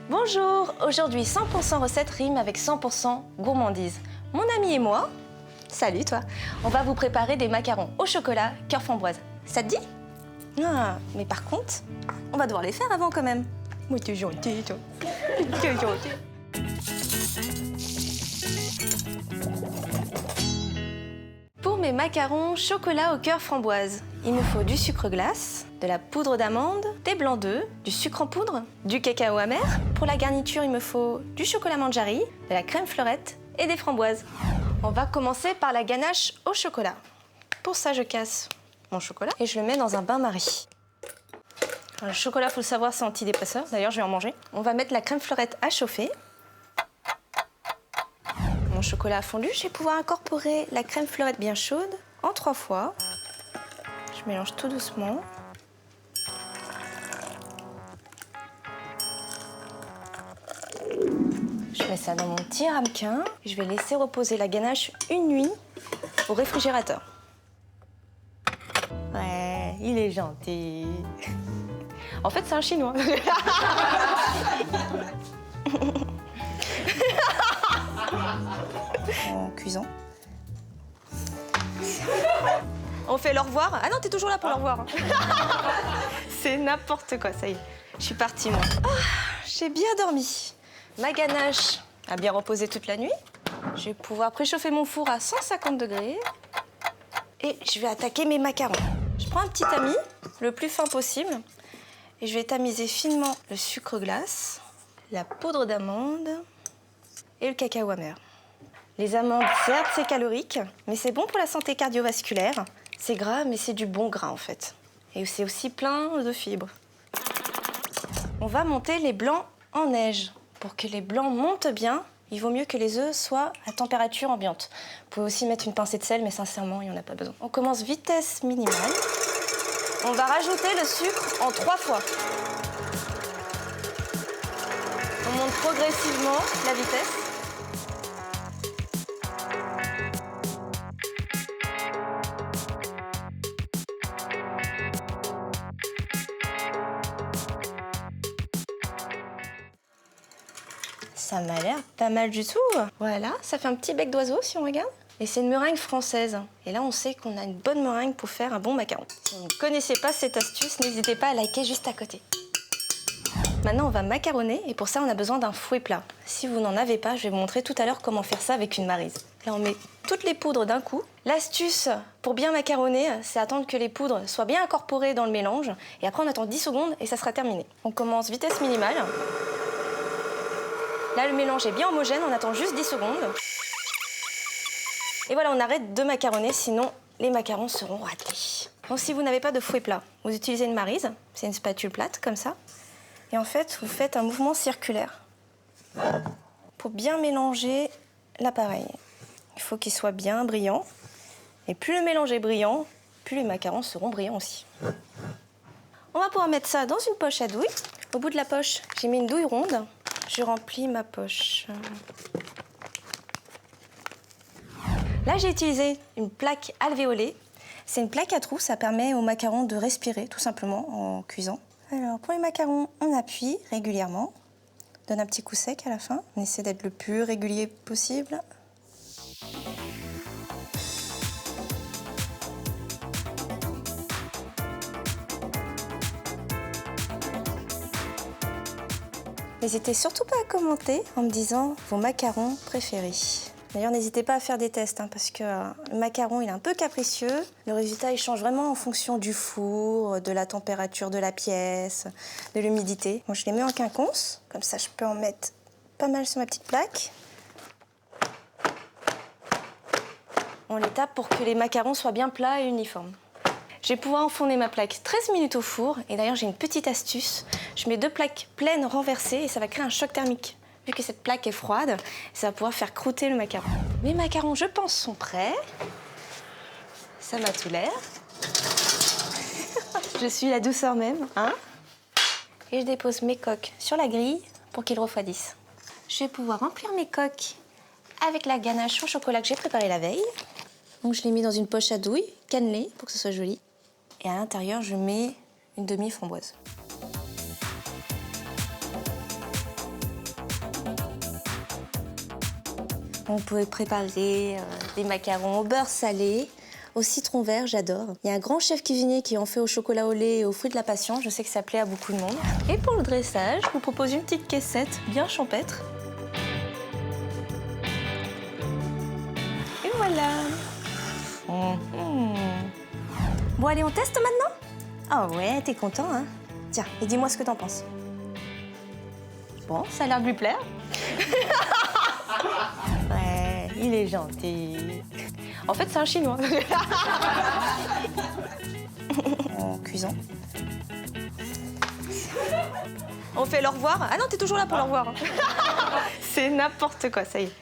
Bonjour, aujourd'hui 100% recette rime avec 100% gourmandise. Mon ami et moi, salut toi, on va vous préparer des macarons au chocolat cœur framboise. Ça te dit? Ah, mais par contre, on va devoir les faire avant quand même. Moi t'es gentil toi. T'es gentil. Pour mes macarons chocolat au cœur framboise, il me faut du sucre glace, de la poudre d'amande, des blancs d'œufs, du sucre en poudre, du cacao amer. Pour la garniture, il me faut du chocolat Manjari, de la crème fleurette et des framboises. On va commencer par la ganache au chocolat. Pour ça, je casse mon chocolat et je le mets dans un bain-marie. Le chocolat, faut le savoir, c'est antidépresseur. D'ailleurs, je vais en manger. On va mettre la crème fleurette à chauffer. Mon chocolat a fondu, je vais pouvoir incorporer la crème fleurette bien chaude en 3 fois. Je mélange tout doucement. Je mets ça dans mon petit ramequin. Je vais laisser reposer la ganache une nuit au réfrigérateur. Ouais, il est gentil. En fait, c'est un Chinois. En cuisant. On fait le revoir. Ah non, t'es toujours là pour le revoir. C'est n'importe quoi, ça y est. Je suis partie, moi. Oh, j'ai bien dormi. Ma ganache a bien reposé toute la nuit. Je vais pouvoir préchauffer mon four à 150 degrés. Et je vais attaquer mes macarons. Je prends un petit tamis, le plus fin possible. Et je vais tamiser finement le sucre glace, la poudre d'amande et le cacao amer. Les amandes, certes, c'est calorique, mais c'est bon pour la santé cardiovasculaire. C'est gras, mais c'est du bon gras, en fait. Et c'est aussi plein de fibres. On va monter les blancs en neige. Pour que les blancs montent bien, il vaut mieux que les œufs soient à température ambiante. Vous pouvez aussi mettre une pincée de sel, mais sincèrement, il n'y en a pas besoin. On commence vitesse minimale. On va rajouter le sucre en 3 fois. On monte progressivement la vitesse. Ça m'a l'air pas mal du tout. Voilà, ça fait un petit bec d'oiseau si on regarde. Et c'est une meringue française. Et là, on sait qu'on a une bonne meringue pour faire un bon macaron. Si vous ne connaissez pas cette astuce, n'hésitez pas à liker juste à côté. Maintenant, on va macaronner et pour ça, on a besoin d'un fouet plat. Si vous n'en avez pas, je vais vous montrer tout à l'heure comment faire ça avec une maryse. Là, on met toutes les poudres d'un coup. L'astuce pour bien macaronner, c'est attendre que les poudres soient bien incorporées dans le mélange. Et après, on attend 10 secondes et ça sera terminé. On commence vitesse minimale. Là, le mélange est bien homogène, on attend juste 10 secondes. Et voilà, on arrête de macaronner, sinon les macarons seront ratés. Donc si vous n'avez pas de fouet plat, vous utilisez une maryse, c'est une spatule plate, comme ça. Et en fait, vous faites un mouvement circulaire pour bien mélanger l'appareil. Il faut qu'il soit bien brillant. Et plus le mélange est brillant, plus les macarons seront brillants aussi. On va pouvoir mettre ça dans une poche à douille. Au bout de la poche, j'ai mis une douille ronde. Je remplis ma poche. Là, j'ai utilisé une plaque alvéolée. C'est une plaque à trous, ça permet aux macarons de respirer, tout simplement, en cuisant. Alors, pour les macarons, on appuie régulièrement. On donne un petit coup sec à la fin. On essaie d'être le plus régulier possible. N'hésitez surtout pas à commenter en me disant vos macarons préférés. D'ailleurs, n'hésitez pas à faire des tests parce que le macaron, il est un peu capricieux. Le résultat, il change vraiment en fonction du four, de la température de la pièce, de l'humidité. Moi, je les mets en quinconce. Comme ça, je peux en mettre pas mal sur ma petite plaque. On les tape pour que les macarons soient bien plats et uniformes. Je vais pouvoir enfourner ma plaque 13 minutes au four. Et d'ailleurs, j'ai une petite astuce. Je mets 2 plaques pleines renversées et ça va créer un choc thermique. Vu que cette plaque est froide, ça va pouvoir faire croûter le macaron. Mes macarons, je pense, sont prêts. Ça m'a tout l'air. Je suis la douceur même, hein. Et je dépose mes coques sur la grille pour qu'ils refroidissent. Je vais pouvoir remplir mes coques avec la ganache au chocolat que j'ai préparée la veille. Donc je l'ai mis dans une poche à douille, cannelée, pour que ce soit joli. Et à l'intérieur, je mets une demi-framboise. On peut préparer des macarons au beurre salé, au citron vert, j'adore. Il y a un grand chef cuisinier qui en fait au chocolat au lait et aux fruits de la passion. Je sais que ça plaît à beaucoup de monde. Et pour le dressage, je vous propose une petite caissette bien champêtre. Et voilà. Bon, allez, on teste maintenant? Ah ouais, t'es content, hein? Tiens, et dis-moi ce que t'en penses. Bon, ça a l'air de lui plaire. Ouais, il est gentil. En fait, c'est un Chinois. En cuisant. On fait le revoir. Ah non, t'es toujours là pour le revoir. C'est n'importe quoi, ça y est.